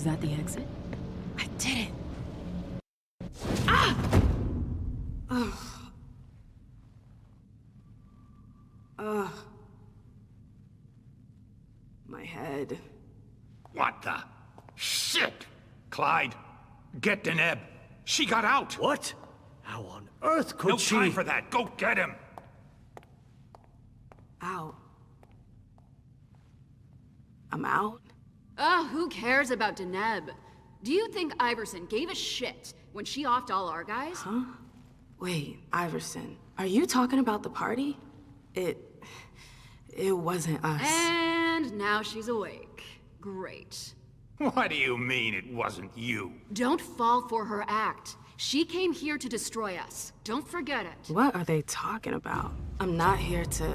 Is that the exit? I did it! Ah! Ugh. Ugh. My head. What the? Shit! Clyde, get Deneb. She got out! What? How on earth could she? No time for that. Go get him! Out. I'm out? Ugh, who cares about Deneb? Do you think Iverson gave a shit when she offed all our guys? Huh? Wait, Iverson, are you talking about the party? It wasn't us. And now she's awake. Great. What do you mean it wasn't you? Don't fall for her act. She came here to destroy us. Don't forget it. What are they talking about? I'm not here to...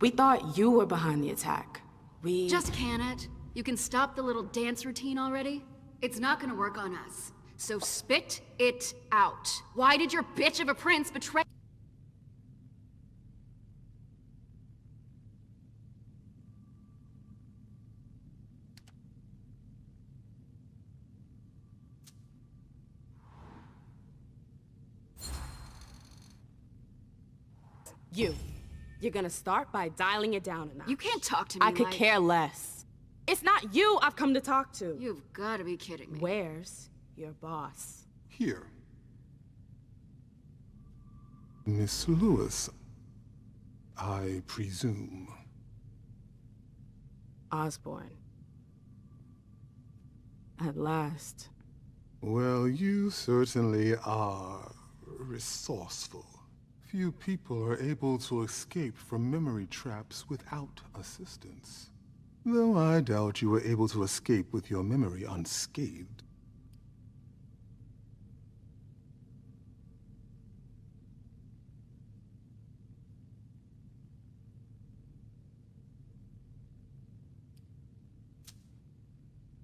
We thought you were behind the attack. We... Just can it? You can stop the little dance routine already? It's not gonna work on us. So spit it out. Why did your bitch of a prince betray... You're gonna start by dialing it down a notch. You can't talk to me I could like... care less. It's not you I've come to talk to. You've gotta be kidding me. Where's your boss? Here. Miss Lewis, I presume. Osborne. At last. Well, you certainly are resourceful. Few people are able to escape from memory traps without assistance. Though I doubt you were able to escape with your memory unscathed.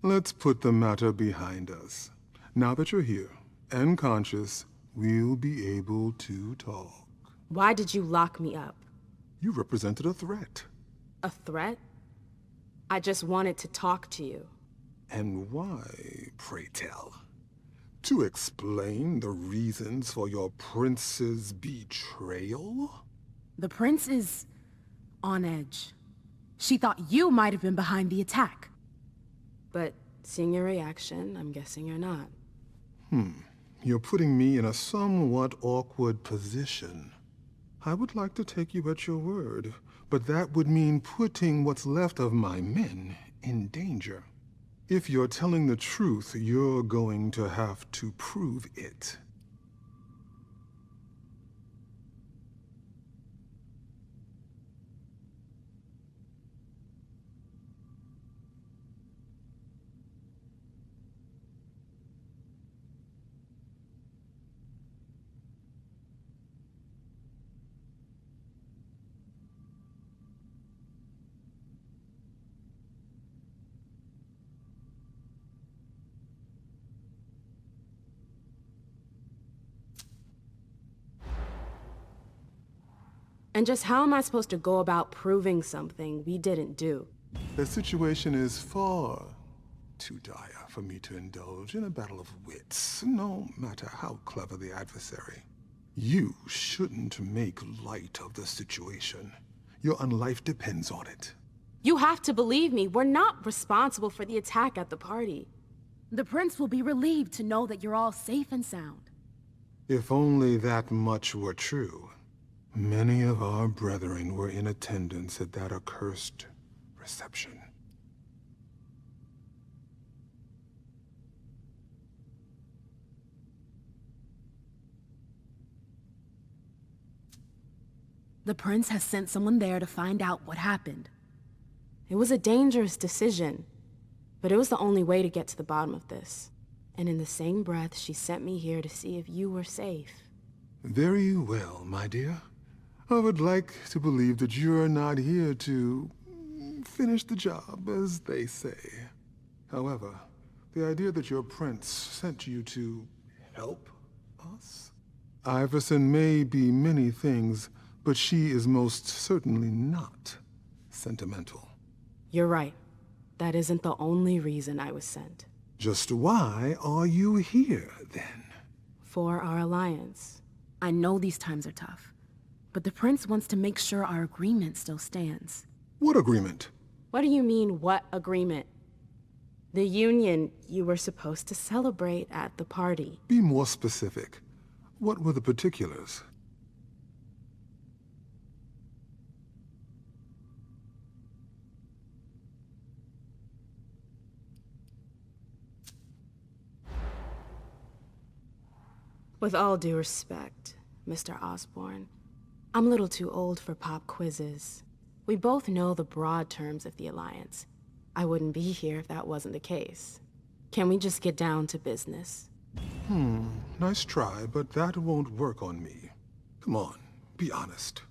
Let's put the matter behind us. Now that you're here, and conscious, we'll be able to talk. Why did you lock me up? You represented a threat. A threat? I just wanted to talk to you. And why, pray tell? To explain the reasons for your prince's betrayal? The prince is on edge. She thought you might have been behind the attack. But seeing your reaction, I'm guessing you're not. You're putting me in a somewhat awkward position. I would like to take you at your word, but that would mean putting what's left of my men in danger. If you're telling the truth, you're going to have to prove it. And just how am I supposed to go about proving something we didn't do? The situation is far too dire for me to indulge in a battle of wits, no matter how clever the adversary. You shouldn't make light of the situation. Your own life depends on it. You have to believe me, we're not responsible for the attack at the party. The prince will be relieved to know that you're all safe and sound. If only that much were true. Many of our brethren were in attendance at that accursed reception. The prince has sent someone there to find out what happened. It was a dangerous decision, but it was the only way to get to the bottom of this. And in the same breath, she sent me here to see if you were safe. Very well, my dear. I would like to believe that you're not here to finish the job, as they say. However, the idea that your prince sent you to help us? Iverson may be many things, but she is most certainly not sentimental. You're right. that isn't the only reason I was sent. Just why are you here, then? For our alliance. I know these times are tough, but the prince wants to make sure our agreement still stands. What agreement? What do you mean, what agreement? The union you were supposed to celebrate at the party. Be more specific. What were the particulars? With all due respect, Mr. Osborne, I'm a little too old for pop quizzes. We both know the broad terms of the Alliance. I wouldn't be here if that wasn't the case. Can we just get down to business? Nice try, but that won't work on me. Come on, be honest.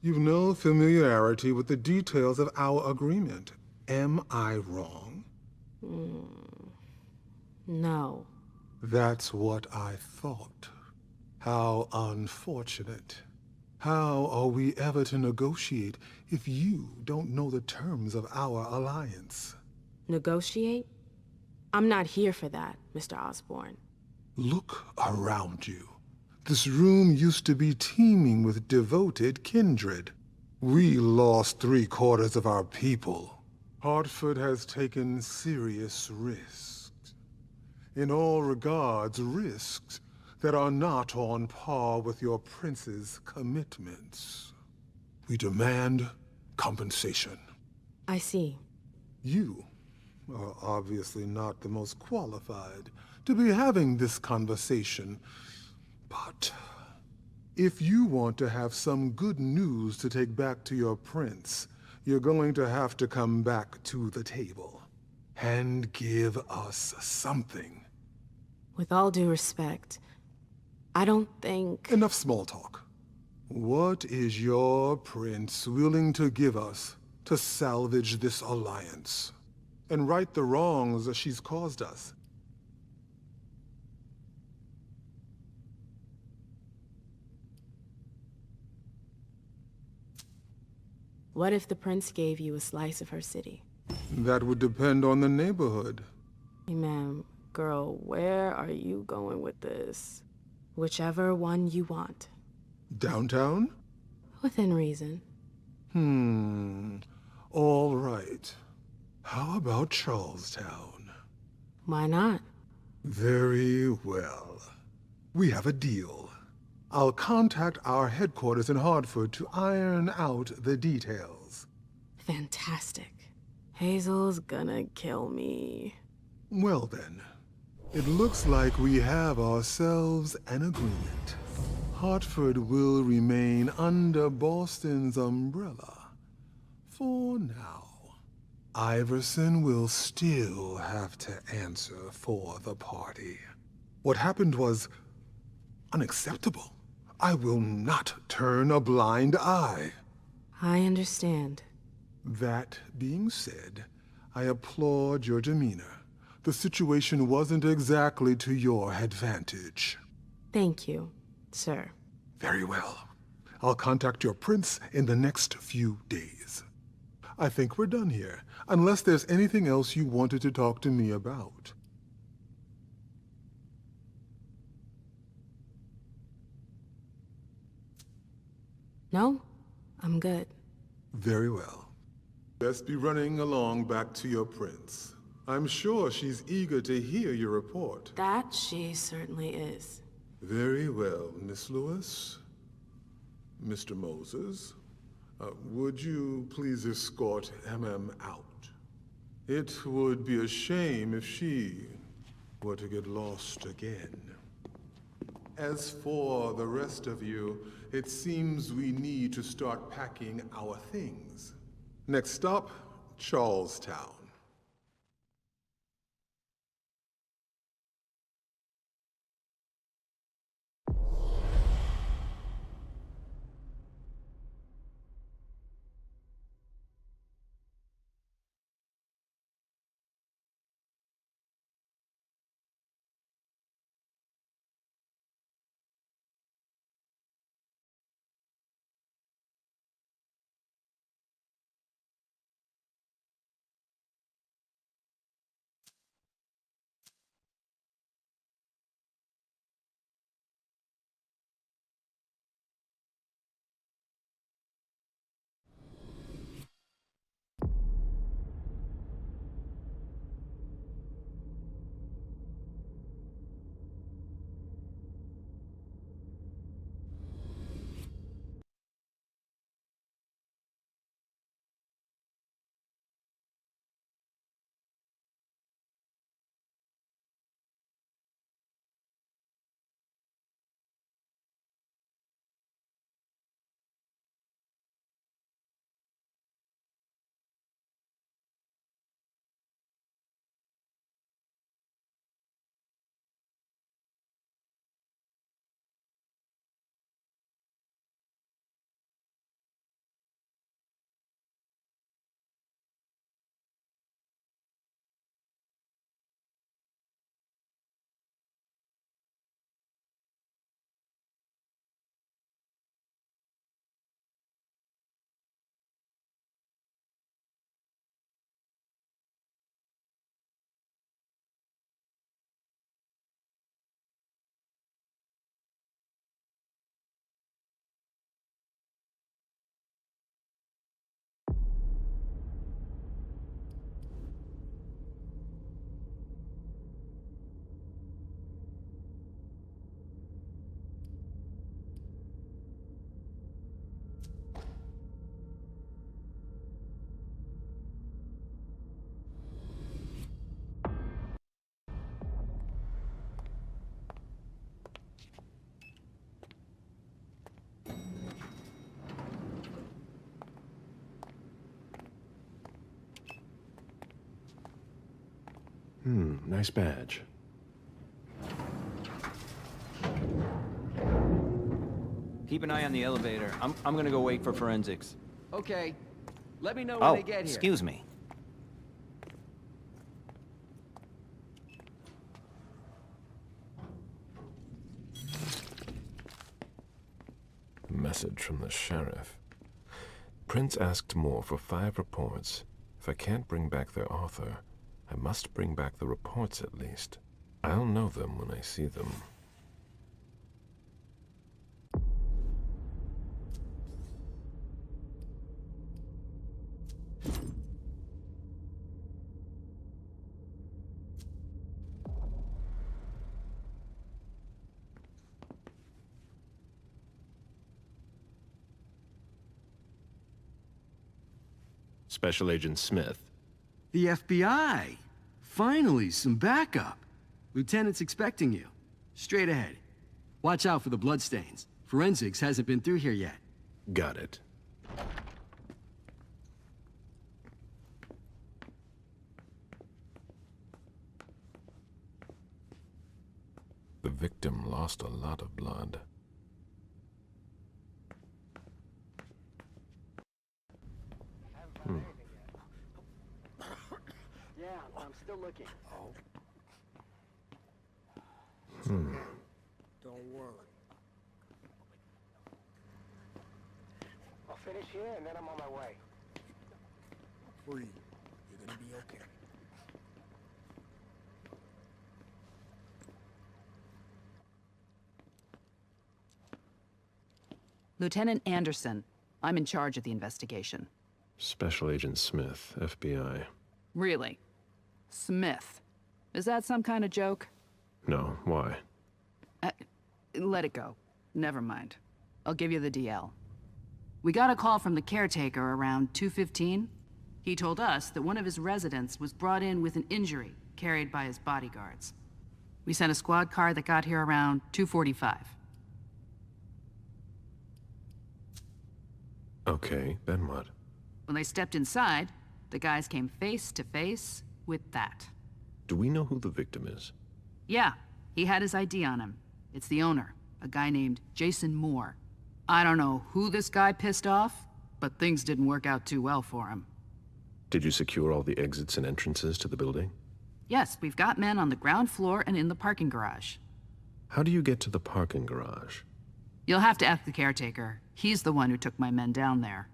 You've no familiarity with the details of our agreement. Am I wrong? No. That's what I thought. How unfortunate. How are we ever to negotiate if you don't know the terms of our alliance? Negotiate? I'm not here for that, Mr. Osborne. Look around you. This room used to be teeming with devoted kindred. We lost 3/4 of our people. Hartford has taken serious risks. In all regards, risks that are not on par with your prince's commitments. We demand compensation. I see. You are obviously not the most qualified to be having this conversation, but if you want to have some good news to take back to your prince, you're going to have to come back to the table and give us something. With all due respect, I don't think... Enough small talk. What is your prince willing to give us to salvage this alliance and right the wrongs that she's caused us? What if the prince gave you a slice of her city? That would depend on the neighborhood. Hey, ma'am, girl, where are you going with this? Whichever one you want. Downtown? Within reason. All right. How about Charlestown? Why not? Very well. We have a deal. I'll contact our headquarters in Hartford to iron out the details. Fantastic. Hazel's gonna kill me. Well then, it looks like we have ourselves an agreement. Hartford will remain under Boston's umbrella for now. Iverson will still have to answer for the party. What happened was unacceptable. I will not turn a blind eye. I understand. That being said, I applaud your demeanor. The situation wasn't exactly to your advantage. Thank you, sir. Very well. I'll contact your prince in the next few days. I think we're done here, unless there's anything else you wanted to talk to me about. No? I'm good. Very well. Best be running along back to your prince. I'm sure she's eager to hear your report. That she certainly is. Very well, Miss Lewis. Mr. Moses, would you please escort MM out? It would be a shame if she were to get lost again. As for the rest of you, it seems we need to start packing our things. Next stop, Charlestown. Nice badge. Keep an eye on the elevator. I'm gonna go wait for forensics. Okay. Let me know when they get here. Excuse me. Message from the sheriff. Prince asked Moore for 5 reports. If I can't bring back their author, I must bring back the reports at least. I'll know them when I see them. Special Agent Smith. The FBI. Finally, some backup. Lieutenant's expecting you. Straight ahead. Watch out for the bloodstains. Forensics hasn't been through here yet. Got it. The victim lost a lot of blood. Yeah, I'm still looking. Don't worry. I'll finish here and then I'm on my way. Breathe. You're gonna be okay. Lieutenant Anderson, I'm in charge of the investigation. Special Agent Smith, FBI. Really? Smith. Is that some kind of joke? No, why? Let it go. Never mind. I'll give you the DL. We got a call from the caretaker around 2:15. He told us that one of his residents was brought in with an injury carried by his bodyguards. We sent a squad car that got here around 2:45. Okay, then what? When they stepped inside, the guys came face to face with that. Do we know who the victim is? Yeah, he had his ID on him. It's the owner, a guy named Jason Moore. I don't know who this guy pissed off, but things didn't work out too well for him. Did you secure all the exits and entrances to the building? Yes, we've got men on the ground floor and in the parking garage. How do you get to the parking garage? You'll have to ask the caretaker. He's the one who took my men down there.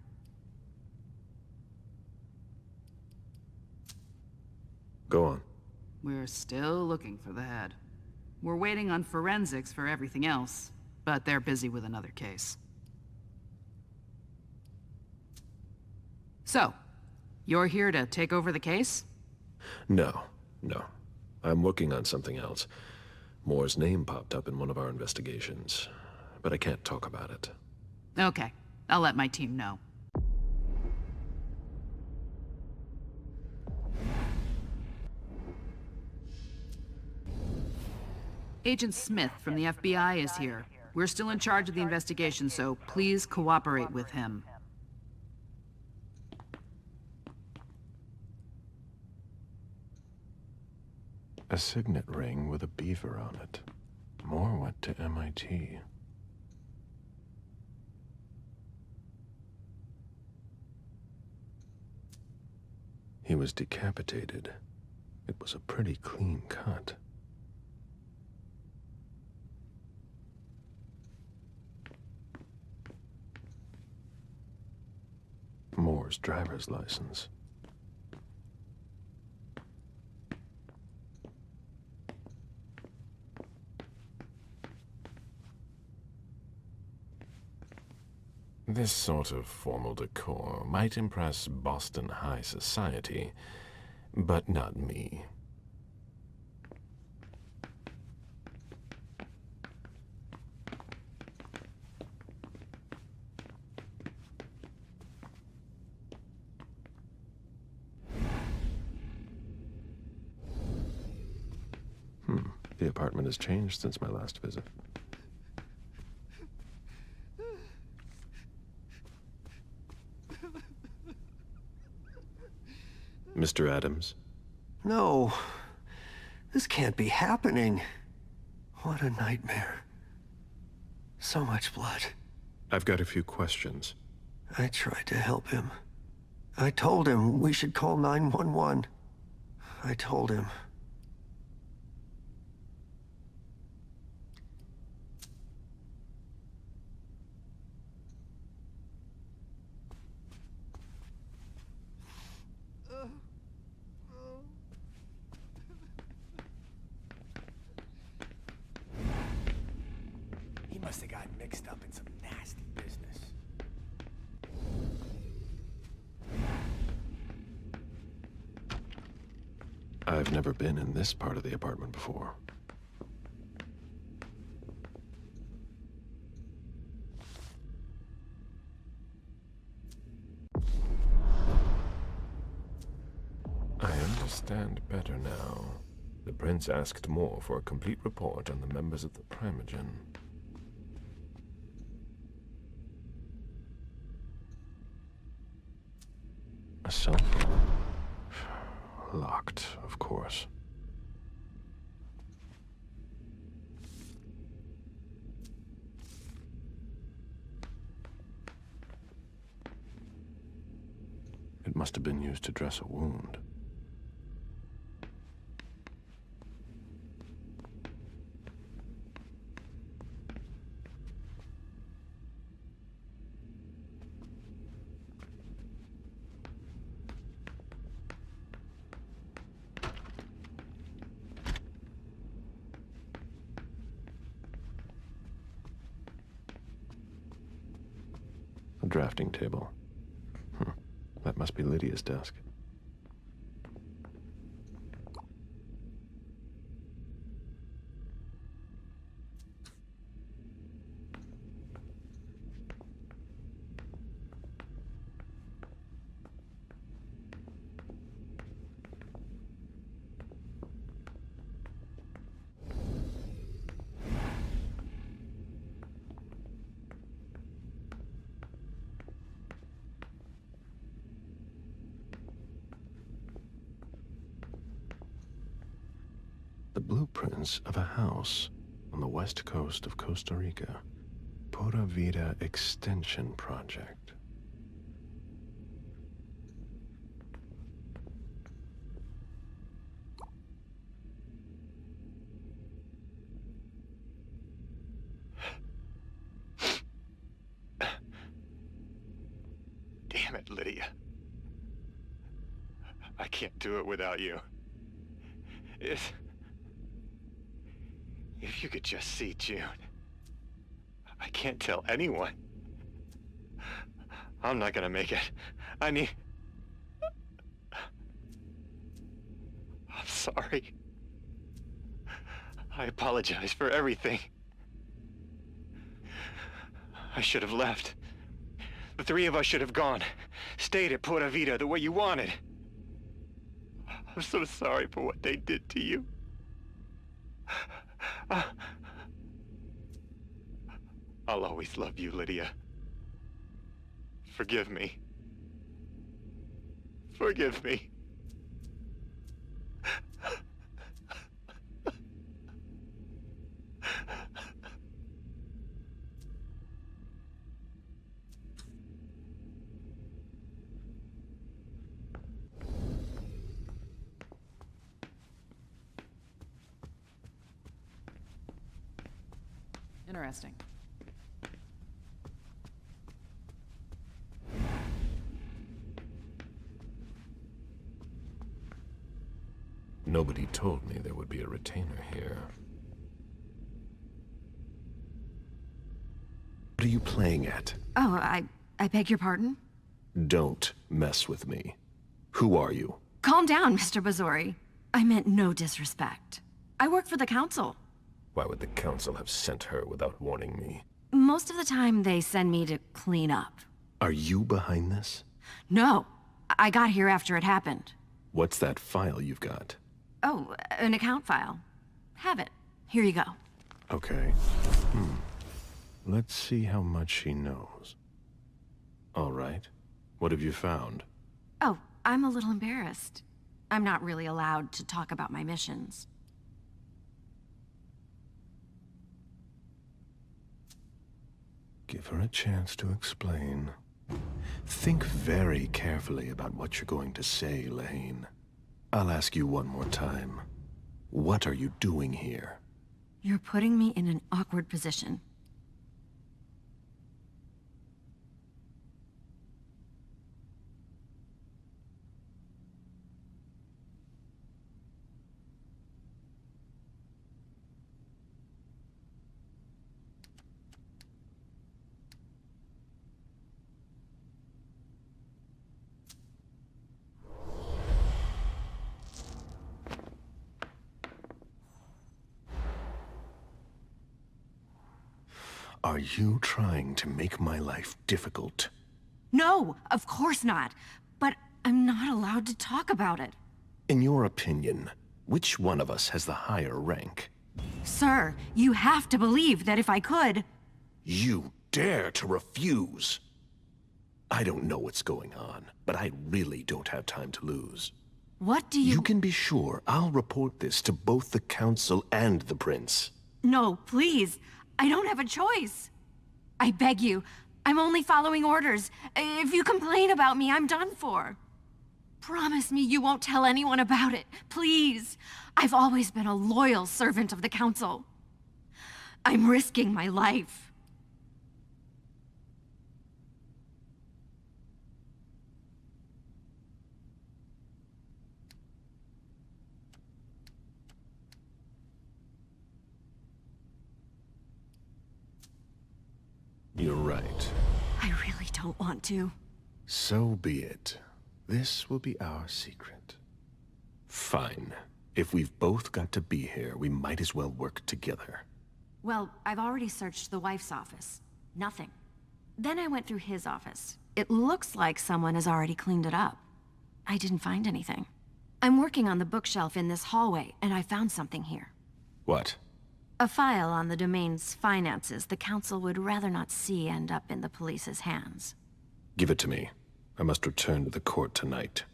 Go on. We're still looking for the head. We're waiting on forensics for everything else, but they're busy with another case. So, you're here to take over the case? No. I'm working on something else. Moore's name popped up in one of our investigations, but I can't talk about it. Okay, I'll let my team know. Agent Smith from the FBI is here. We're still in charge of the investigation, so please cooperate with him. A signet ring with a beaver on it. Moore went to MIT. He was decapitated. It was a pretty clean cut. Moore's driver's license. This sort of formal decor might impress Boston high society, but not me. The apartment has changed since my last visit. Mr. Adams? No. This can't be happening. What a nightmare. So much blood. I've got a few questions. I tried to help him. I told him we should call 911. I told him. He must have gotten mixed up in some nasty business. I've never been in this part of the apartment before. I understand better now. The prince asked more for a complete report on the members of the Primogen. A cell phone. Locked, of course. It must have been used to dress a wound. A drafting table. That must be Lydia's desk. The blueprints of a house on the west coast of Costa Rica. Pura Vida Extension Project. Damn it, Lydia. I can't do it without you. If you could just see June. I can't tell anyone. I'm not gonna make it. I'm sorry. I apologize for everything. I should have left. The three of us should have gone. Stayed at Pura Vida the way you wanted. I'm so sorry for what they did to you. I'll always love you, Lydia. Forgive me. Forgive me. Interesting. Nobody told me there would be a retainer here. What are you playing at? Oh, I beg your pardon? Don't mess with me. Who are you? Calm down, Mr. Bazori. I meant no disrespect. I work for the council. Why would the council have sent her without warning me? Most of the time, they send me to clean up. Are you behind this? No, I got here after it happened. What's that file you've got? Oh, an account file. Have it. Here you go. Okay. Let's see how much she knows. All right. What have you found? Oh, I'm a little embarrassed. I'm not really allowed to talk about my missions. Give her a chance to explain. Think very carefully about what you're going to say, Lane. I'll ask you one more time. What are you doing here? You're putting me in an awkward position. Are you trying to make my life difficult? No, of course not. But I'm not allowed to talk about it. In your opinion, which one of us has the higher rank? Sir, you have to believe that if I could... You dare to refuse? I don't know what's going on, but I really don't have time to lose. What do you... You can be sure I'll report this to both the Council and the Prince. No, please. I don't have a choice. I beg you. I'm only following orders. If you complain about me, I'm done for. Promise me you won't tell anyone about it, please. I've always been a loyal servant of the Council. I'm risking my life. You're right. I really don't want to. So be it. This will be our secret. Fine. If we've both got to be here, we might as well work together. Well, I've already searched the wife's office. Nothing. Then I went through his office. It looks like someone has already cleaned it up. I didn't find anything. I'm working on the bookshelf in this hallway, and I found something here. What? A file on the domain's finances the Council would rather not see end up in the police's hands. Give it to me. I must return to the court tonight.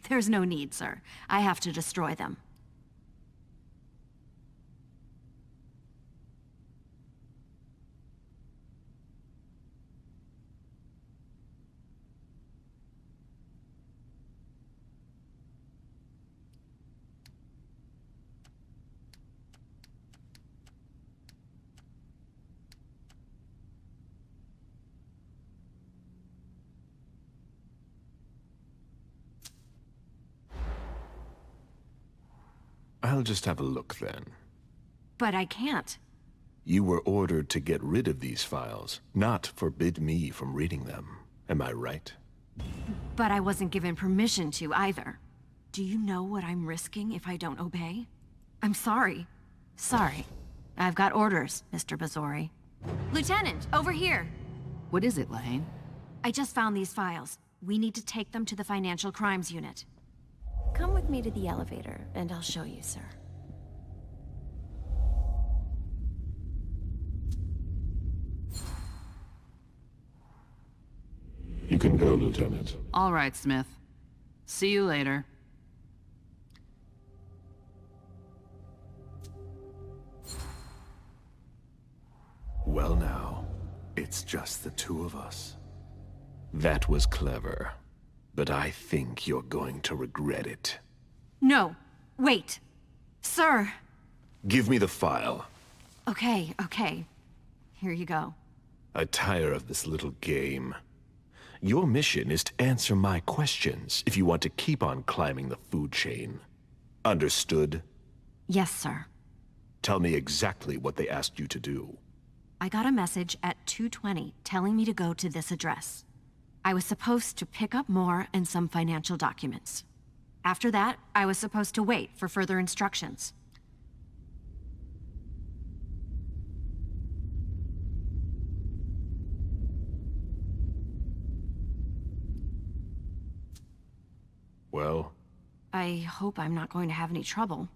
There's no need, sir. I have to destroy them. I'll just have a look then. But I can't. You were ordered to get rid of these files, not forbid me from reading them. Am I right? But I wasn't given permission to either. Do you know what I'm risking if I don't obey? I'm sorry. Sorry. I've got orders, Mr. Bazori. Lieutenant, over here! What is it, Lane? I just found these files. We need to take them to the Financial Crimes Unit. Come with me to the elevator, and I'll show you, sir. You can go, Lieutenant. All right, Smith. See you later. Well now, it's just the two of us. That was clever, but I think you're going to regret it. No, wait. Sir! Give me the file. Okay, okay. Here you go. I tire of this little game. Your mission is to answer my questions if you want to keep on climbing the food chain. Understood? Yes, sir. Tell me exactly what they asked you to do. I got a message at 2:20 telling me to go to this address. I was supposed to pick up more and some financial documents. After that, I was supposed to wait for further instructions. Well? I hope I'm not going to have any trouble.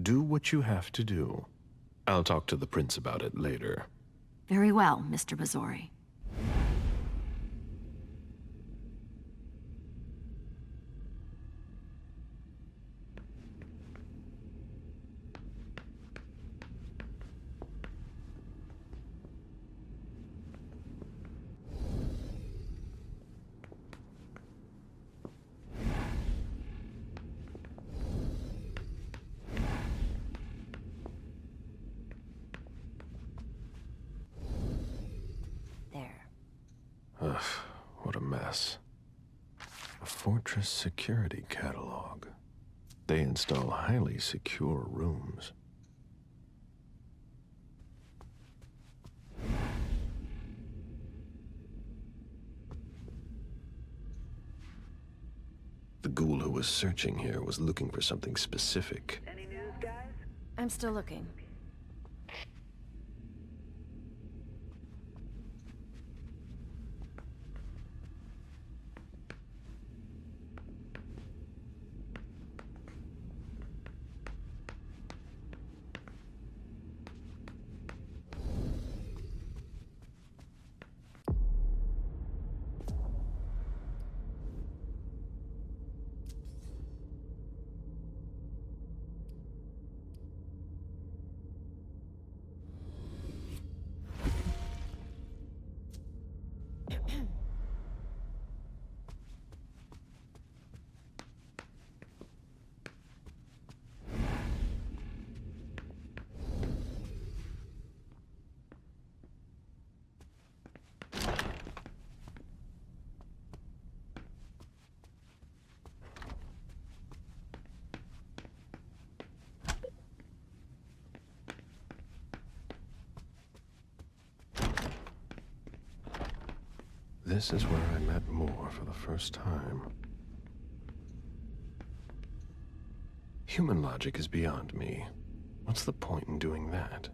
Do what you have to do. I'll talk to the Prince about it later. Very well, Mr. Bazori. Yes. A fortress security catalog. They install highly secure rooms. The ghoul who was searching here was looking for something specific. Any news, guys? I'm still looking. This is where I met Moore for the first time. Human logic is beyond me. What's the point in doing that?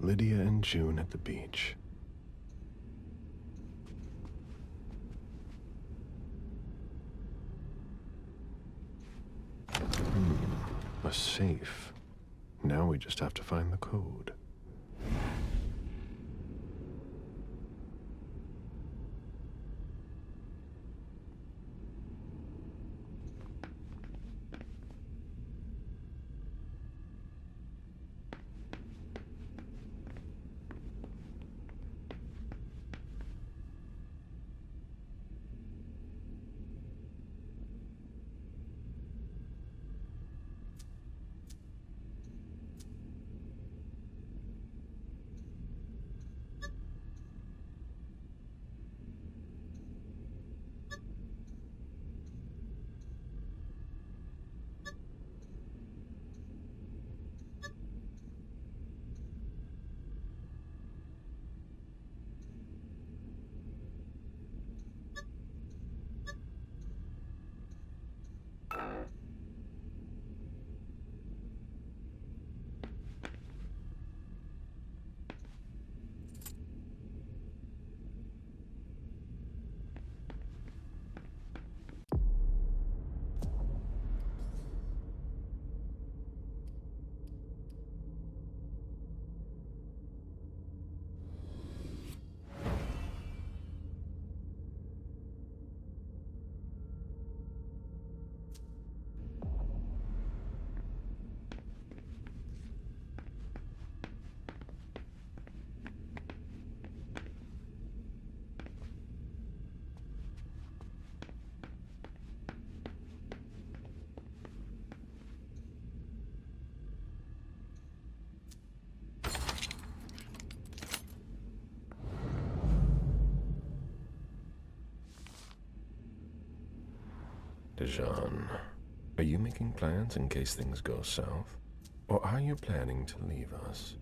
Lydia and June at the beach. A safe. Now we just have to find the code. Dijon, are you making plans in case things go south? Or are you planning to leave us?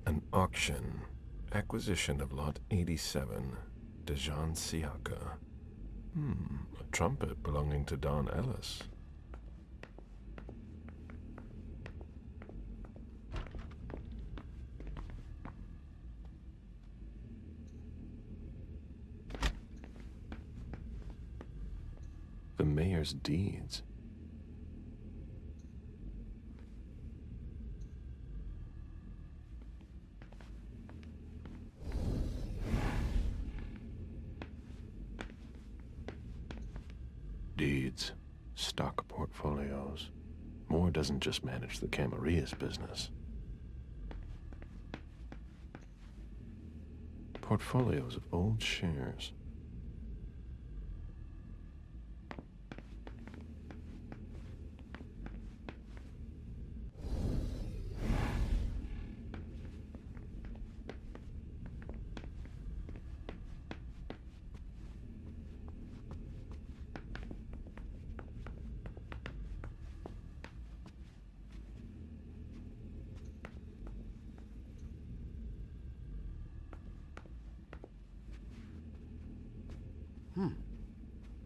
An auction. Acquisition of Lot 87. Dijon Siaka. A trumpet belonging to Don Ellis. The mayor's deeds. leads, stock portfolios. Moore doesn't just manage the Camarilla's business. Portfolios of old shares.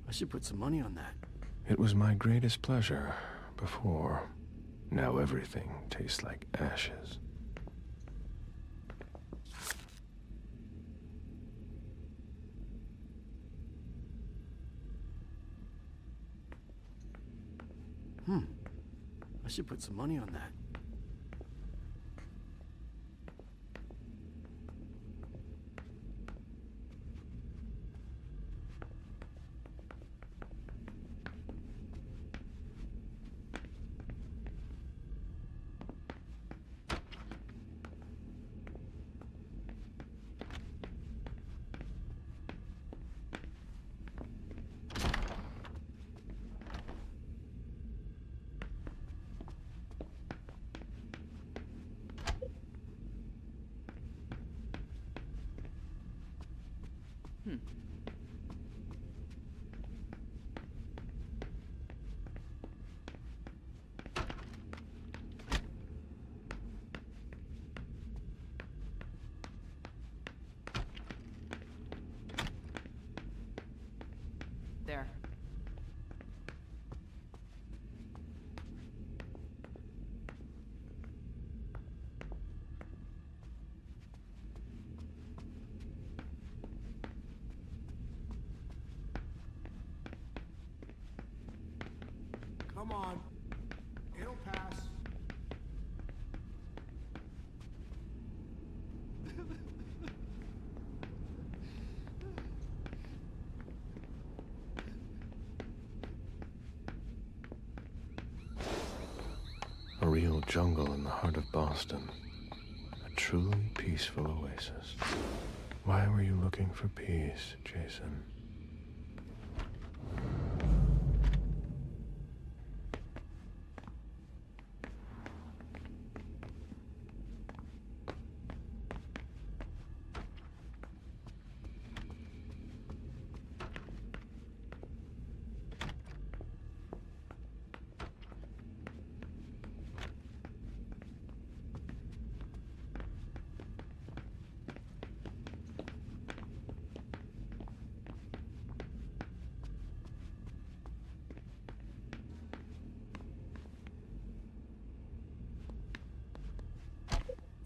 I should put some money on that. It was my greatest pleasure before. Now everything tastes like ashes. I should put some money on that. There. Come on. It'll pass. A real jungle in the heart of Boston. A truly peaceful oasis. Why were you looking for peace, Jason?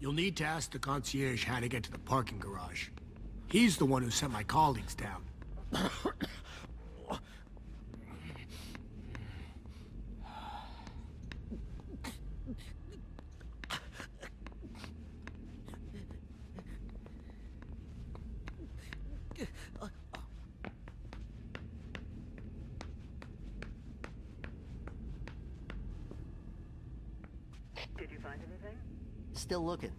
You'll need to ask the concierge how to get to the parking garage. He's the one who sent my colleagues down. Did you find anything? Still looking.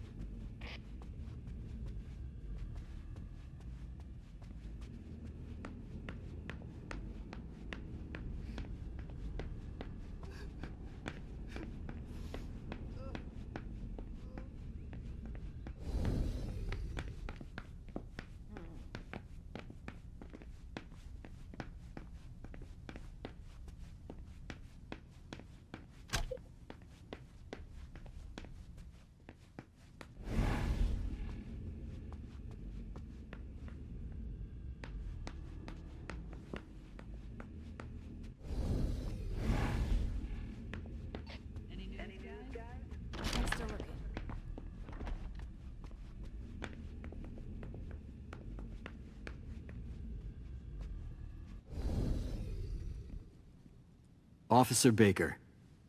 Officer Baker,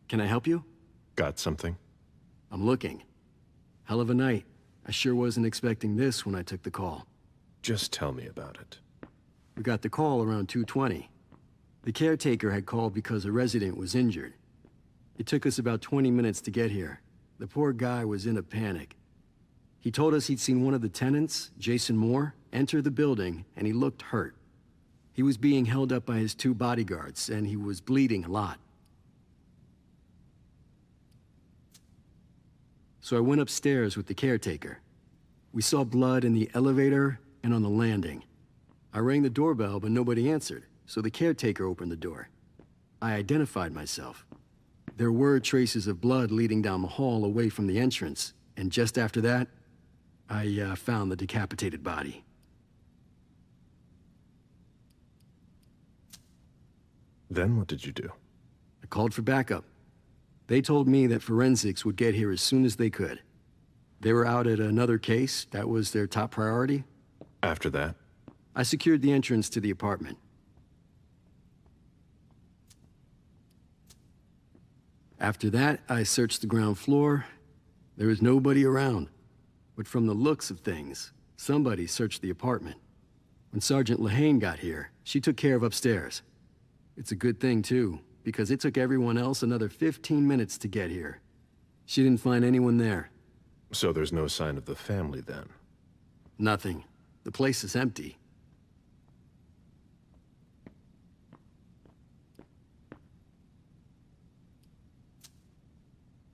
can I help you? Got something? I'm looking. Hell of a night. I sure wasn't expecting this when I took the call. Just tell me about it. We got the call around 2:20. The caretaker had called because a resident was injured. It took us about 20 minutes to get here. The poor guy was in a panic. He told us he'd seen one of the tenants, Jason Moore, enter the building, and he looked hurt. He was being held up by his 2 bodyguards, and he was bleeding a lot. So I went upstairs with the caretaker. We saw blood in the elevator and on the landing. I rang the doorbell, but nobody answered, so the caretaker opened the door. I identified myself. There were traces of blood leading down the hall away from the entrance, and just after that, I found the decapitated body. Then what did you do? I called for backup. They told me that forensics would get here as soon as they could. They were out at another case. That was their top priority. After that? I secured the entrance to the apartment. After that, I searched the ground floor. There was nobody around. But from the looks of things, somebody searched the apartment. When Sergeant Lehane got here, she took care of upstairs. It's a good thing, too, because it took everyone else another 15 minutes to get here. She didn't find anyone there. So there's no sign of the family, then? Nothing. The place is empty.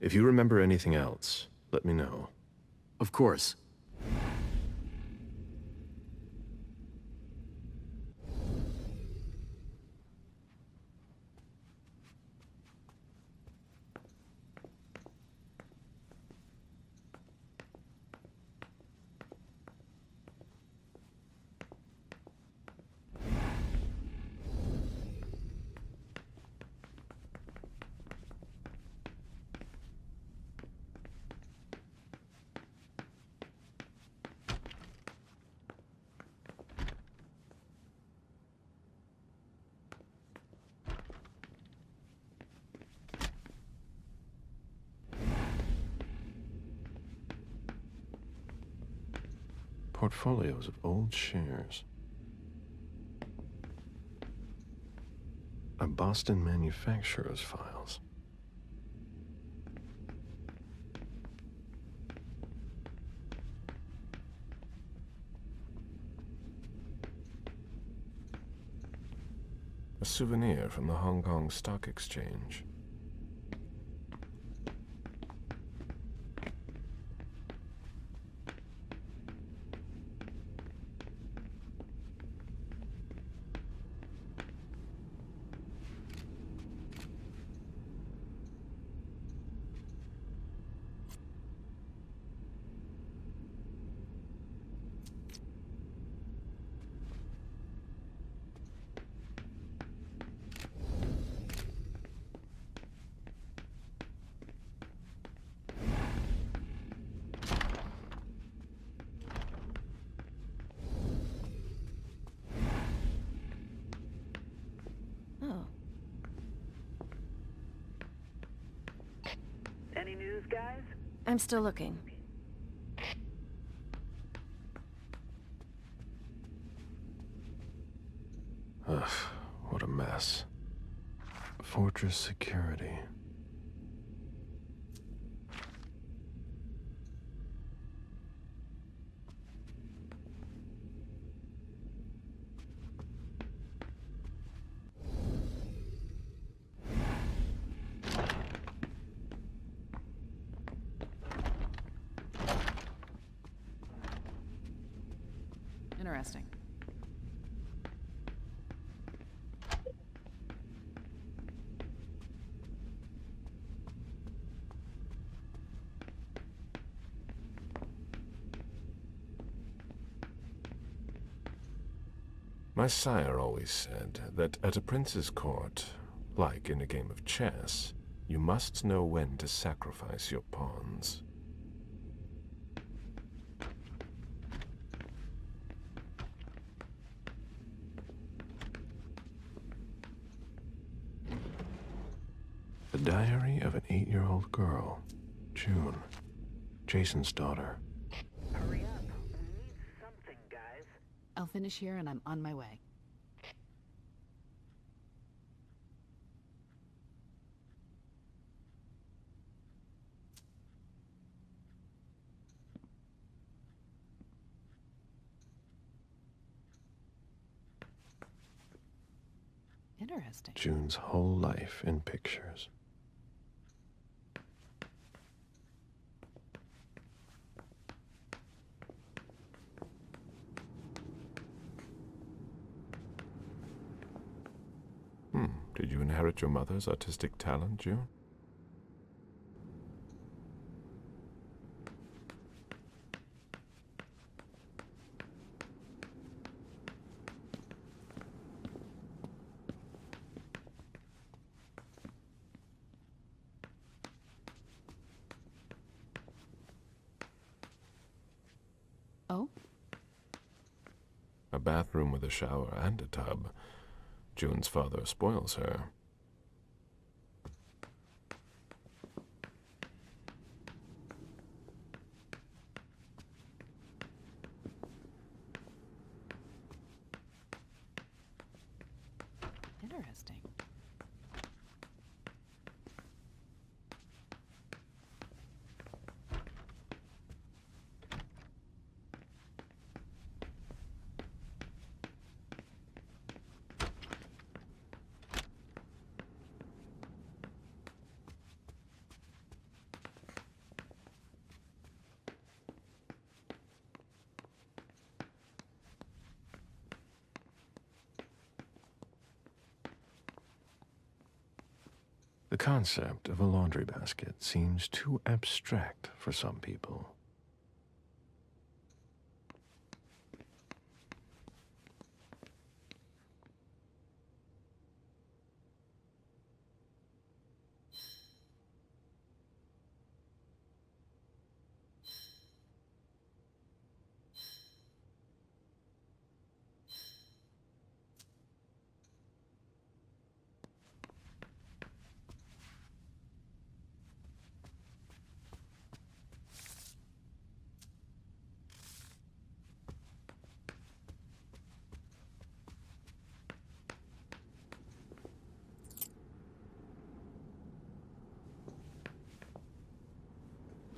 If you remember anything else, let me know. Of course. Portfolios of old shares. A Boston manufacturer's files. A souvenir from the Hong Kong Stock Exchange. Any news, guys? I'm still looking. Ugh, what a mess. Fortress security. Interesting. My sire always said that at a prince's court, like in a game of chess, you must know when to sacrifice your pawns. The diary of an 8-year-old girl, June, Jason's daughter. Hurry up. We need something, guys. I'll finish here and I'm on my way. Interesting. June's whole life in pictures. Did you inherit your mother's artistic talent, June? Oh? A bathroom with a shower and a tub. June's father spoils her. Interesting. The concept of a laundry basket seems too abstract for some people.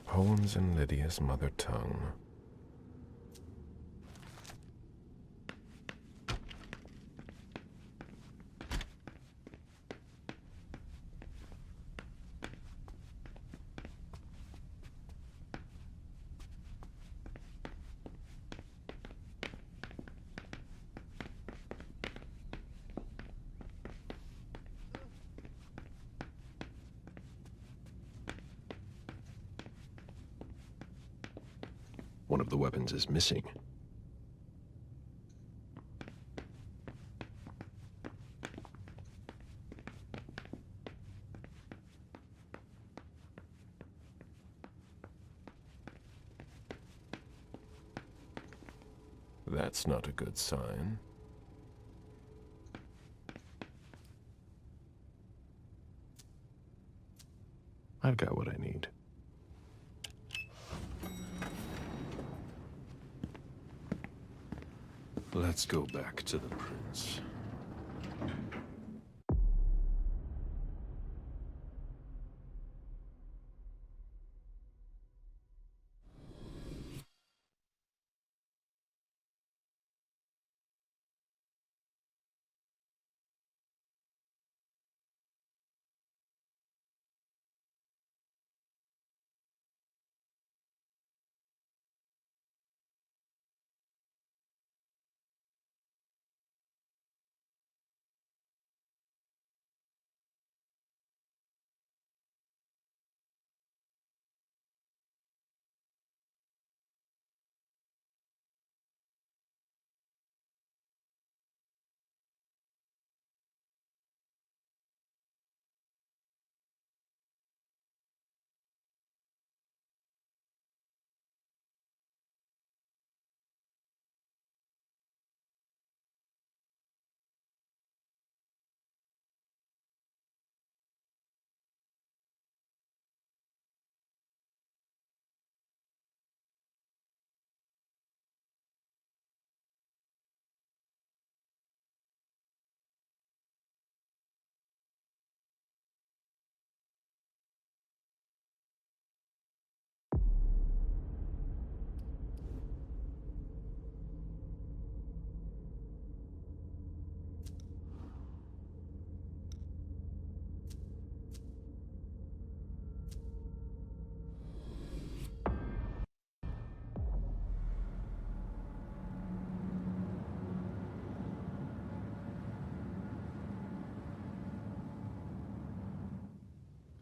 Poems in Lydia's mother tongue. One of the weapons is missing. That's not a good sign. I've got what I need. Let's go back to the prince.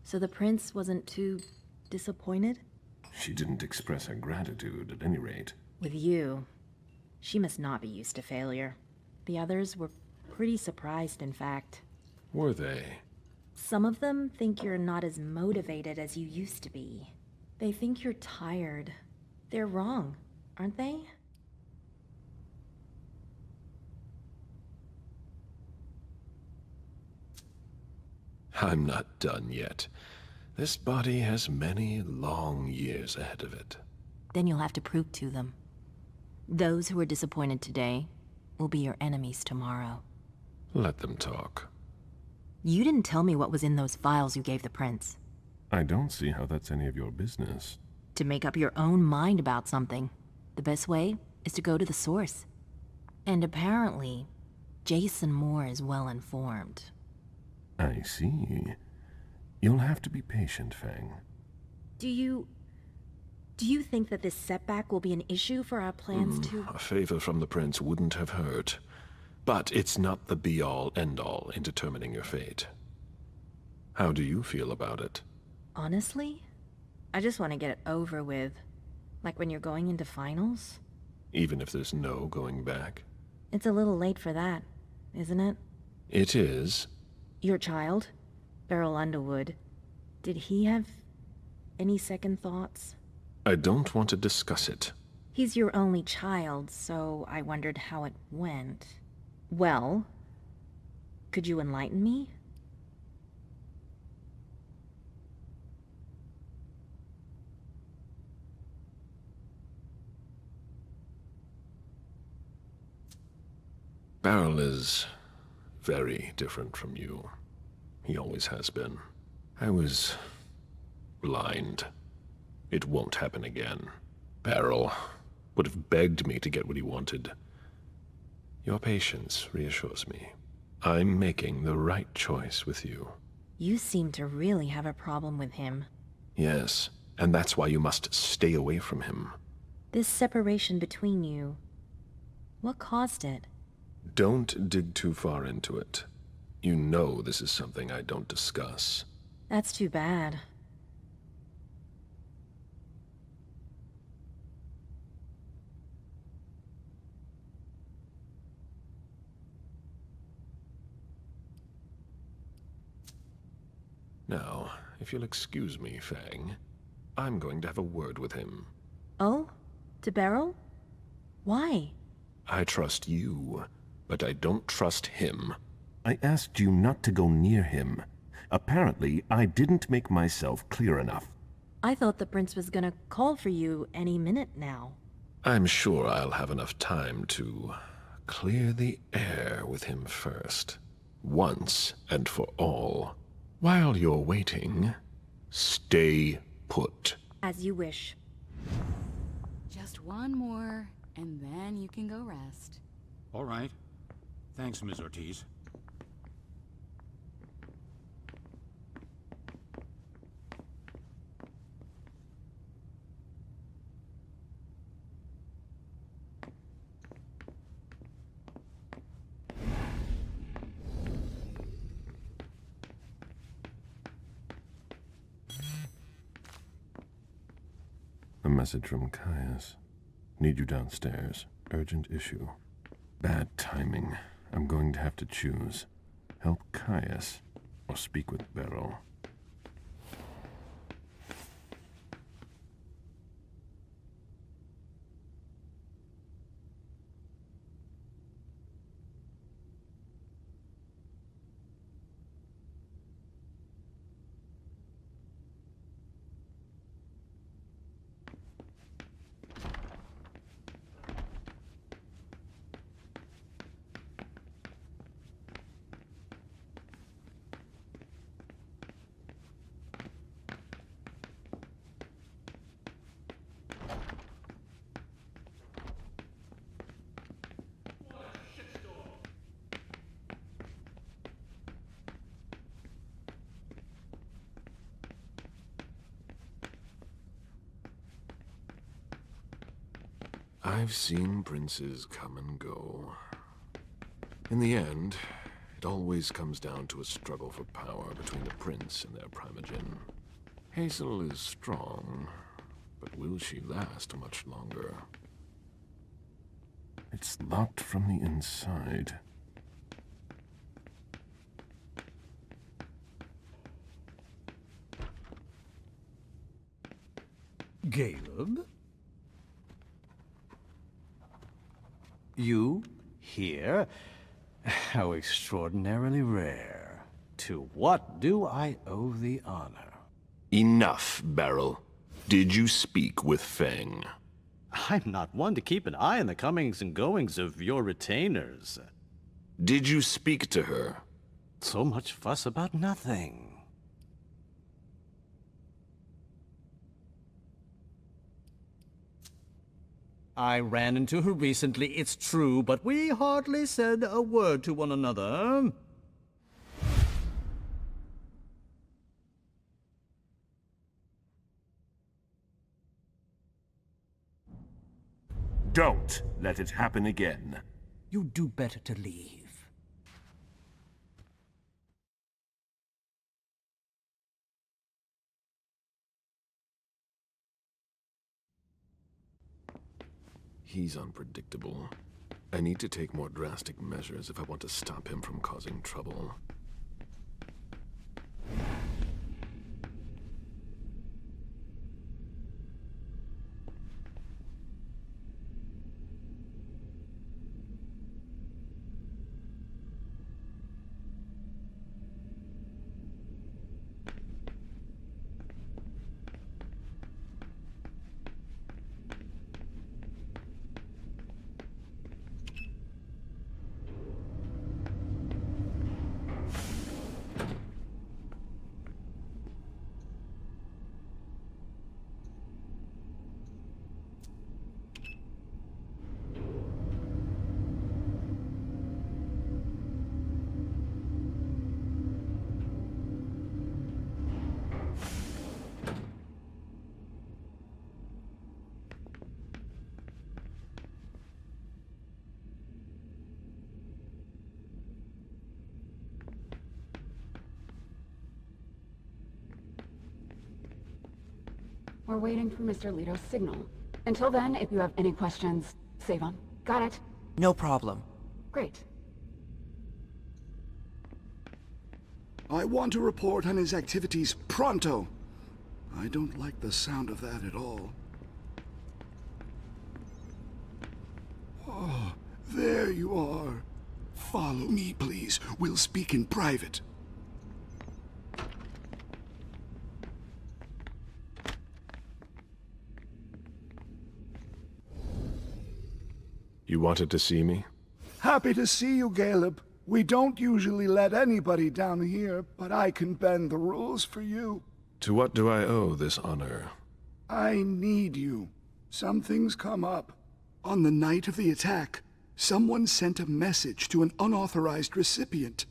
So the prince wasn't too disappointed? She didn't express her gratitude, at any rate. With you, she must not be used to failure. The others were pretty surprised, in fact. Were they? Some of them think you're not as motivated as you used to be. They think you're tired. They're wrong, aren't they? I'm not done yet. This body has many long years ahead of it. Then you'll have to prove to them. Those who are disappointed today will be your enemies tomorrow. Let them talk. You didn't tell me what was in those files you gave the prince. I don't see how that's any of your business. To make up your own mind about something, the best way is to go to the source. And apparently, Jason Moore is well informed. I see. You'll have to be patient, Fang. Do you think that this setback will be an issue for our plans to... A favor from the prince wouldn't have hurt. But it's not the be-all, end-all in determining your fate. How do you feel about it? Honestly, I just want to get it over with. Like when you're going into finals. Even if there's no going back? It's a little late for that, isn't it? It is. Your child, Beryl Underwood, did he have any second thoughts? I don't want to discuss it. He's your only child, so I wondered how it went. Well, could you enlighten me? Beryl is very different from you. He always has been. I was blind. It won't happen again. Beryl would have begged me to get what he wanted. Your patience reassures me. I'm making the right choice with you. You seem to really have a problem with him. Yes, and that's why you must stay away from him. This separation between you, what caused it? Don't dig too far into it. You know this is something I don't discuss. That's too bad. Now, if you'll excuse me, Fang, I'm going to have a word with him. Oh? To Beryl? Why? I trust you, but I don't trust him. I asked you not to go near him. Apparently, I didn't make myself clear enough. I thought the prince was gonna call for you any minute now. I'm sure I'll have enough time to clear the air with him first. Once and for all. While you're waiting, stay put. As you wish. Just one more, and then you can go rest. All right. Thanks, Ms. Ortiz. A message from Caius. Need you downstairs. Urgent issue. Bad timing. I'm going to have to choose. Help Caius or speak with Beryl. I've seen princes come and go. In the end, it always comes down to a struggle for power between the prince and their primogen. Hazel is strong, but will she last much longer? It's locked from the inside. Caleb? You here? How extraordinarily rare. To what do I owe the honor? Enough, Beryl. Did you speak with Feng? I'm not one to keep an eye on the comings and goings of your retainers. Did you speak to her? So much fuss about nothing. I ran into her recently, it's true, but we hardly said a word to one another. Don't let it happen again. You do better to leave. He's unpredictable. I need to take more drastic measures if I want to stop him from causing trouble. We're waiting for Mr. Leto's signal. Until then, if you have any questions, save them. Got it? No problem. Great. I want to report on his activities pronto. I don't like the sound of that at all. Oh, there you are. Follow me, please. We'll speak in private. You wanted to see me? Happy to see you, Caleb. We don't usually let anybody down here, but I can bend the rules for you. To what do I owe this honor? I need you. Something's come up. On the night of the attack, someone sent a message to an unauthorized recipient.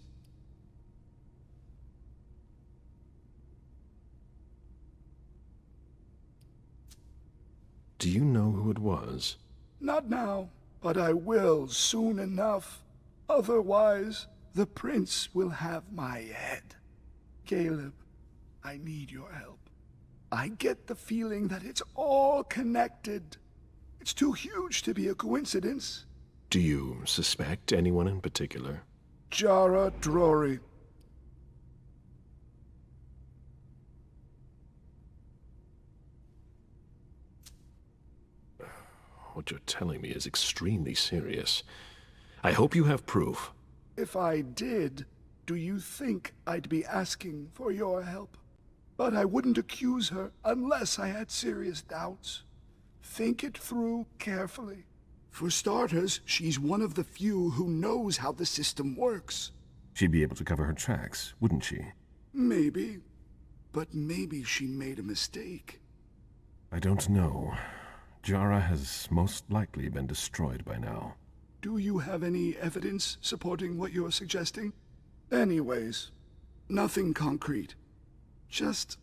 Do you know who it was? Not now, but I will soon enough. Otherwise, the prince will have my head. Caleb, I need your help. I get the feeling that it's all connected. It's too huge to be a coincidence. Do you suspect anyone in particular? Jara Drory. What you're telling me is extremely serious. I hope you have proof. If I did, do you think I'd be asking for your help? But I wouldn't accuse her unless I had serious doubts. Think it through carefully. For starters, she's one of the few who knows how the system works. She'd be able to cover her tracks, wouldn't she? Maybe. But maybe she made a mistake. I don't know. Jara has most likely been destroyed by now. Do you have any evidence supporting what you're suggesting? Anyways, nothing concrete. Just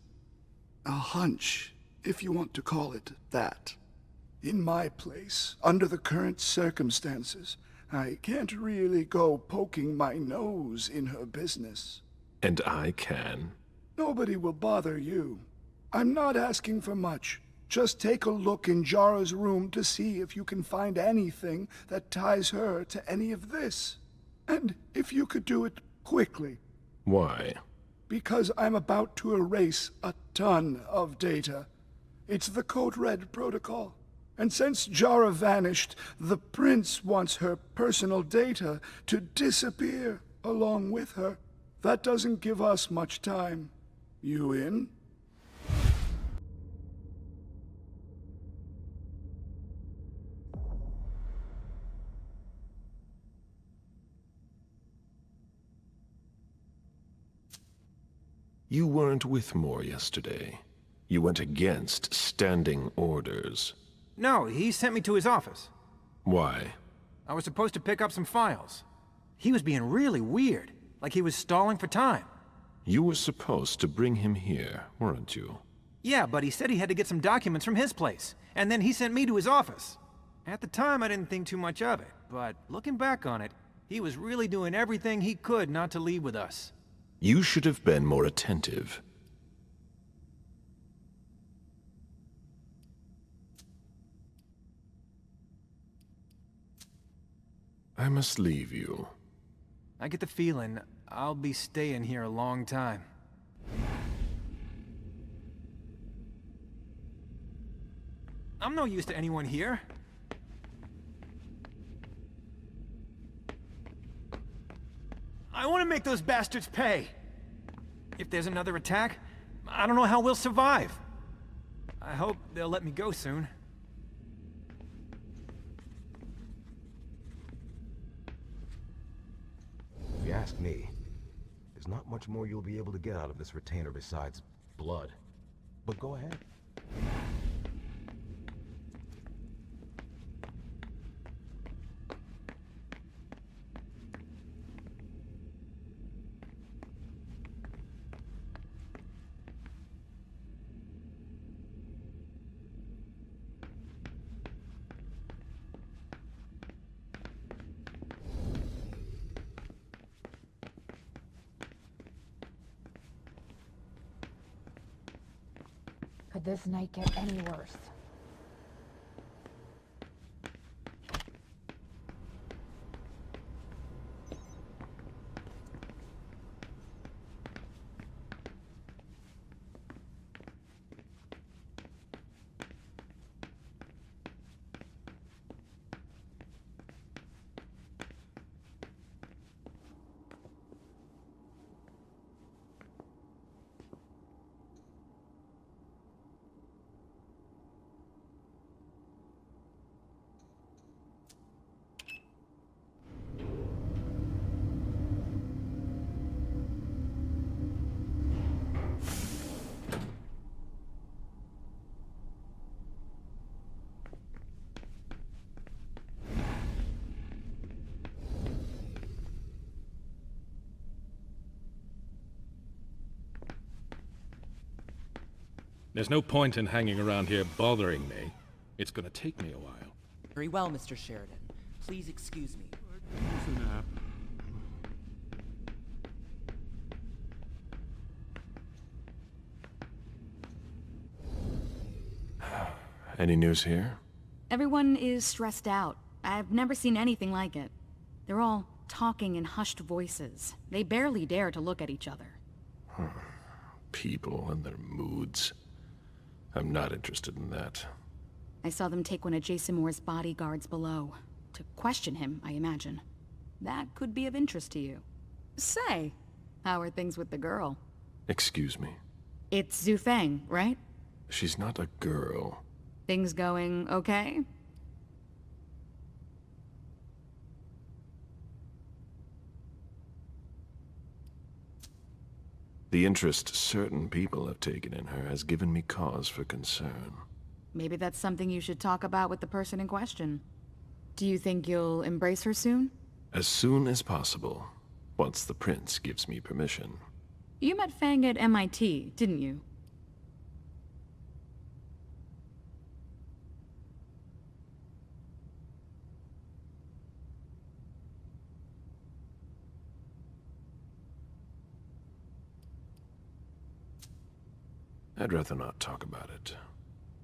a hunch, if you want to call it that. In my place, under the current circumstances, I can't really go poking my nose in her business. And I can. Nobody will bother you. I'm not asking for much. Just take a look in Jara's room to see if you can find anything that ties her to any of this. And if you could do it quickly. Why? Because I'm about to erase a ton of data. It's the Code Red protocol. And since Jara vanished, the Prince wants her personal data to disappear along with her. That doesn't give us much time. You in? You weren't with Moore yesterday. You went against standing orders. No, he sent me to his office. Why? I was supposed to pick up some files. He was being really weird, like he was stalling for time. You were supposed to bring him here, weren't you? Yeah, but he said he had to get some documents from his place, and then he sent me to his office. At the time, I didn't think too much of it, but looking back on it, he was really doing everything he could not to leave with us. You should have been more attentive. I must leave you. I get the feeling I'll be staying here a long time. I'm no use to anyone here. I want to make those bastards pay. If there's another attack, I don't know how we'll survive. I hope they'll let me go soon. If you ask me, there's not much more you'll be able to get out of this retainer besides blood. But go ahead. Could this night get any worse? There's no point in hanging around here bothering me. It's gonna take me a while. Very well, Mr. Sheridan. Please excuse me. Any news here? Everyone is stressed out. I've never seen anything like it. They're all talking in hushed voices. They barely dare to look at each other. People and their moods. I'm not interested in that. I saw them take one of Jason Moore's bodyguards below. To question him, I imagine. That could be of interest to you. Say, how are things with the girl? Excuse me. It's Zhu Feng, right? She's not a girl. Things going okay? The interest certain people have taken in her has given me cause for concern. Maybe that's something you should talk about with the person in question. Do you think you'll embrace her soon? As soon as possible, once the prince gives me permission. You met Fang at MIT, didn't you? I'd rather not talk about it.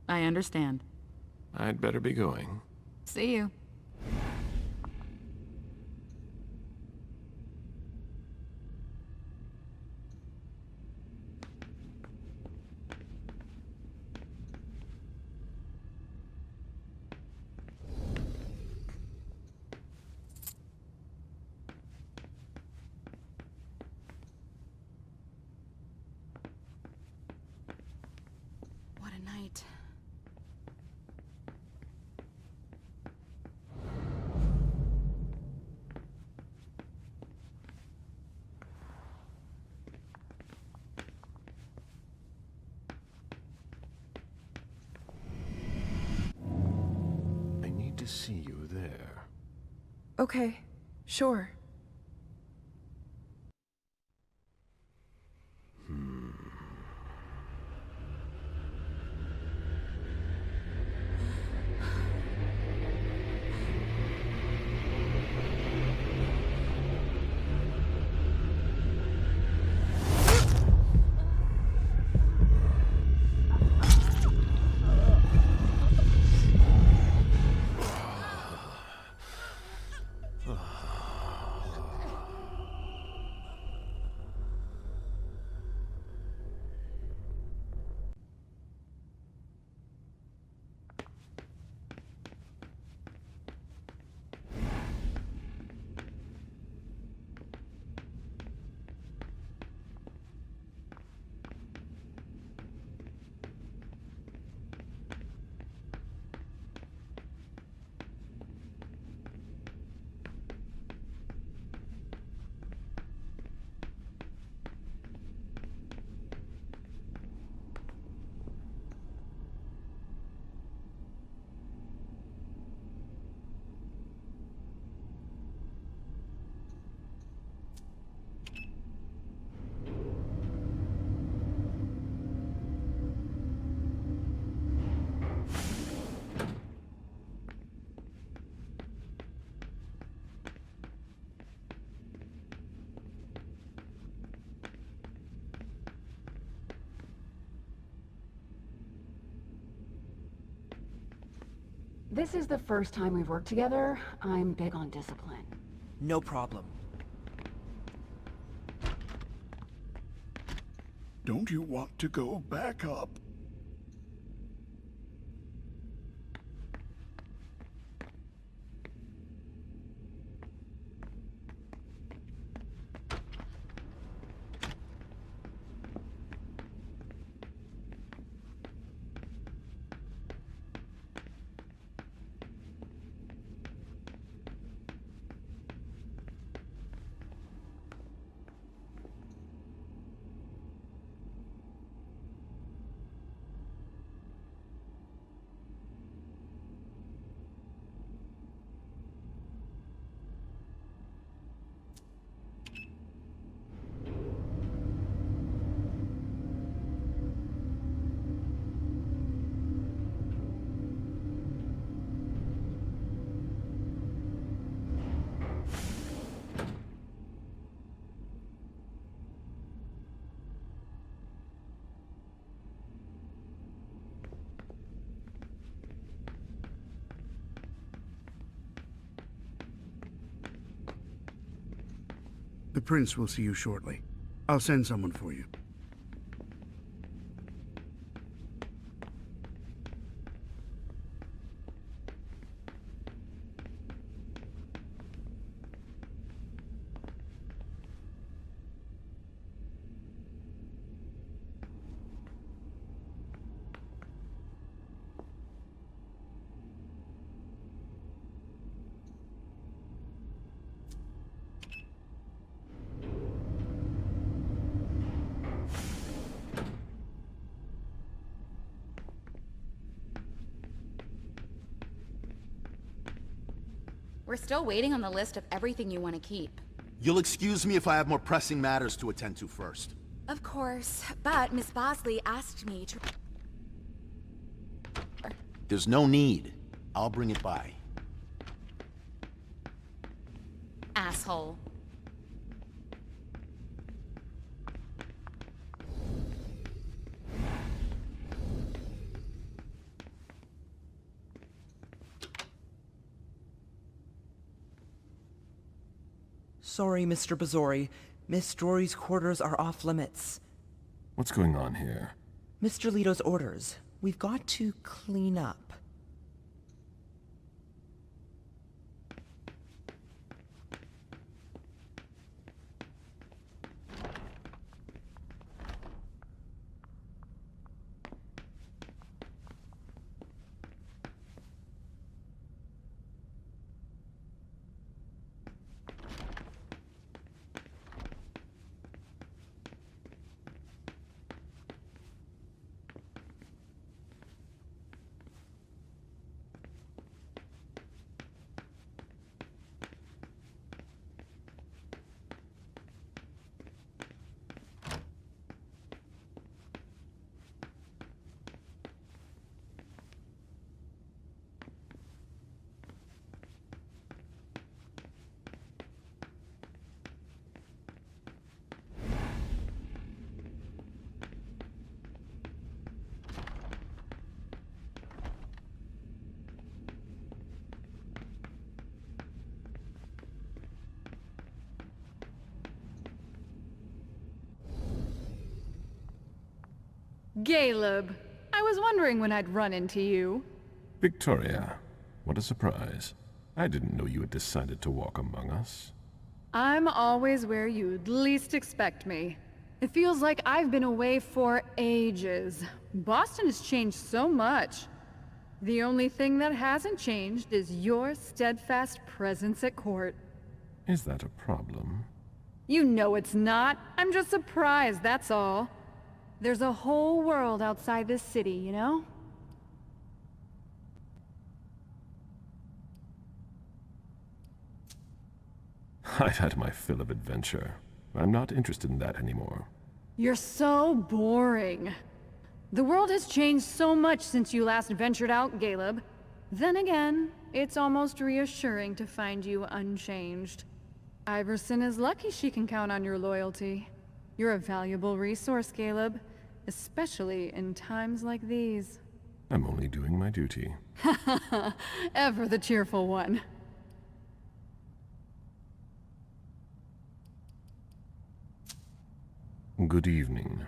I understand. I'd better be going. See you. What a night. I need to see you there. Okay, sure. This is the first time we've worked together. I'm big on discipline. No problem. Don't you want to go back up? The prince will see you shortly. I'll send someone for you. We're still waiting on the list of everything you want to keep. You'll excuse me if I have more pressing matters to attend to first. Of course, but Miss Bosley asked me to... There's no need. I'll bring it by. Asshole. Sorry, Mr. Bazori. Miss Drory's quarters are off limits. What's going on here? Mr. Leto's orders. We've got to clean up. Caleb, I was wondering when I'd run into you. Victoria, what a surprise. I didn't know you had decided to walk among us. I'm always where you'd least expect me. It feels like I've been away for ages. Boston has changed so much. The only thing that hasn't changed is your steadfast presence at court. Is that a problem? You know it's not. I'm just surprised, that's all. There's a whole world outside this city, you know? I've had my fill of adventure. I'm not interested in that anymore. You're so boring. The world has changed so much since you last ventured out, Caleb. Then again, it's almost reassuring to find you unchanged. Iverson is lucky she can count on your loyalty. You're a valuable resource, Caleb. Especially in times like these. I'm only doing my duty. Ever the cheerful one. Good evening.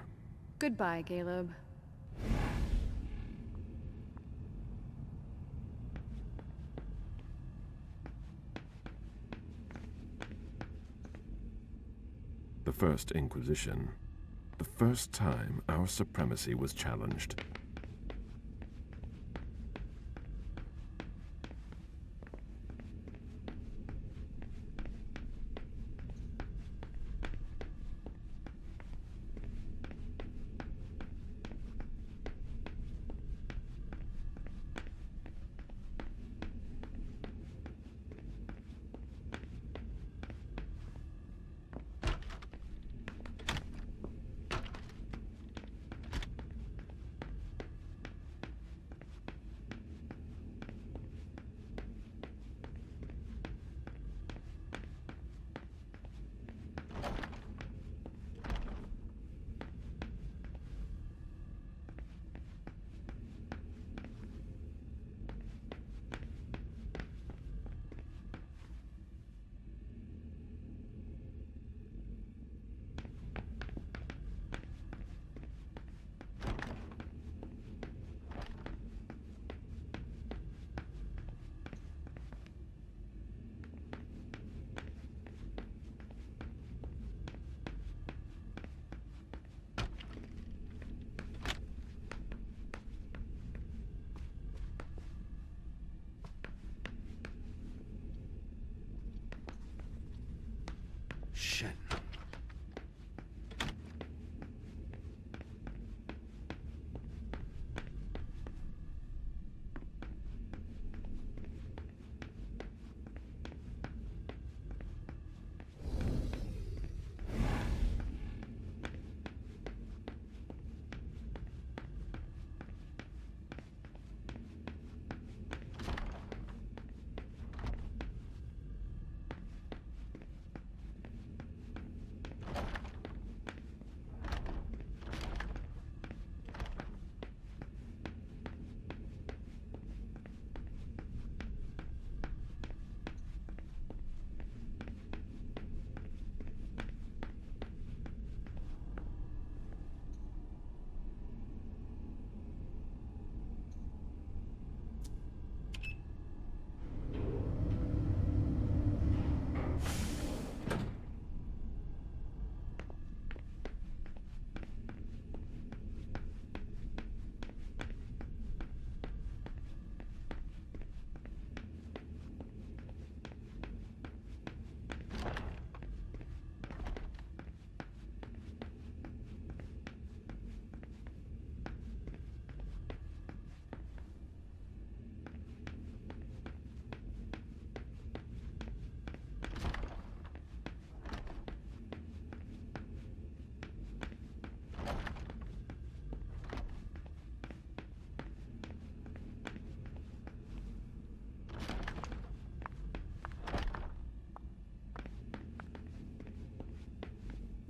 Goodbye, Caleb. The First Inquisition. The first time our supremacy was challenged.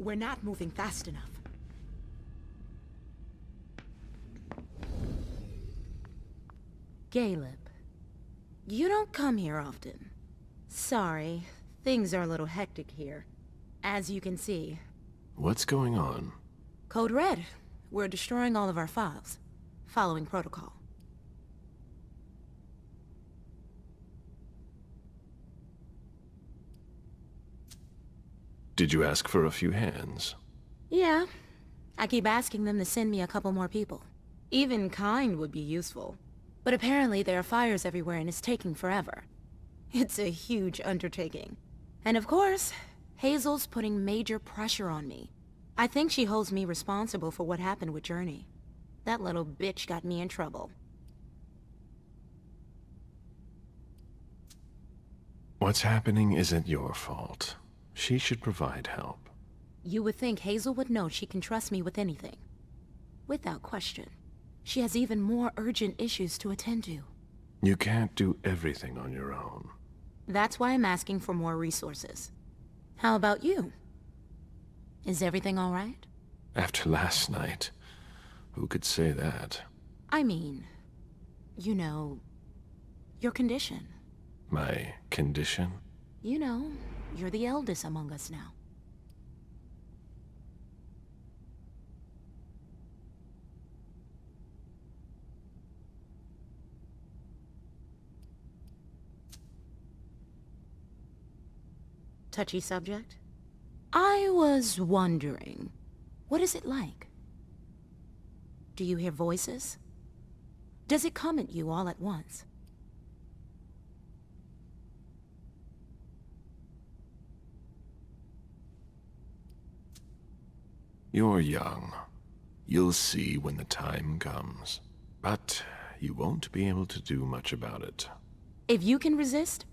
We're not moving fast enough. Caleb, you don't come here often. Sorry, things are a little hectic here. As you can see. What's going on? Code Red. We're destroying all of our files. Following protocol. Did you ask for a few hands? Yeah. I keep asking them to send me a couple more people. Even kind would be useful. But apparently there are fires everywhere and it's taking forever. It's a huge undertaking. And of course, Hazel's putting major pressure on me. I think she holds me responsible for what happened with Journey. That little bitch got me in trouble. What's happening isn't your fault. She should provide help. You would think Hazel would know she can trust me with anything. Without question. She has even more urgent issues to attend to. You can't do everything on your own. That's why I'm asking for more resources. How about you? Is everything all right? After last night, who could say that? I mean, you know, your condition. My condition? You know, you're the eldest among us now. Touchy subject? I was wondering, what is it like? Do you hear voices? Does it come at you all at once? You're young. You'll see when the time comes. But you won't be able to do much about it. If you can resist,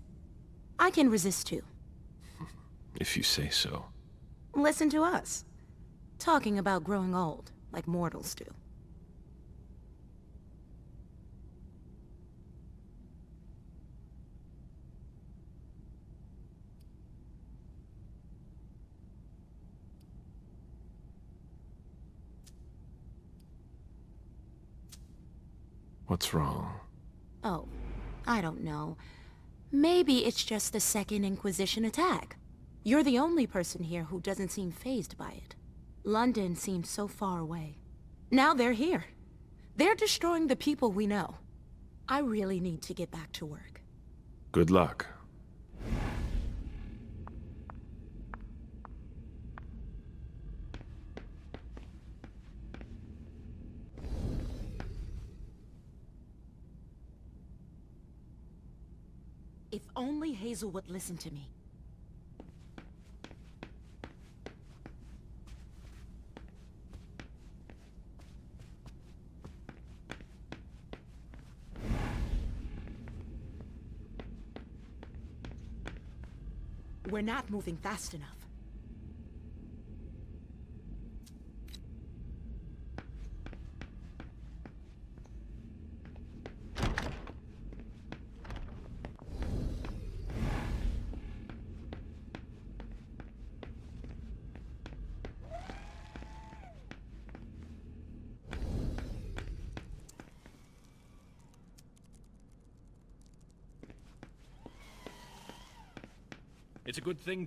I can resist too. If you say so. Listen to us. Talking about growing old, like mortals do. What's wrong? Oh, I don't know. Maybe it's just the Second Inquisition attack. You're the only person here who doesn't seem fazed by it. London seems so far away. Now they're here. They're destroying the people we know. I really need to get back to work. Good luck. If only Hazel would listen to me. We're not moving fast enough. It's a good thing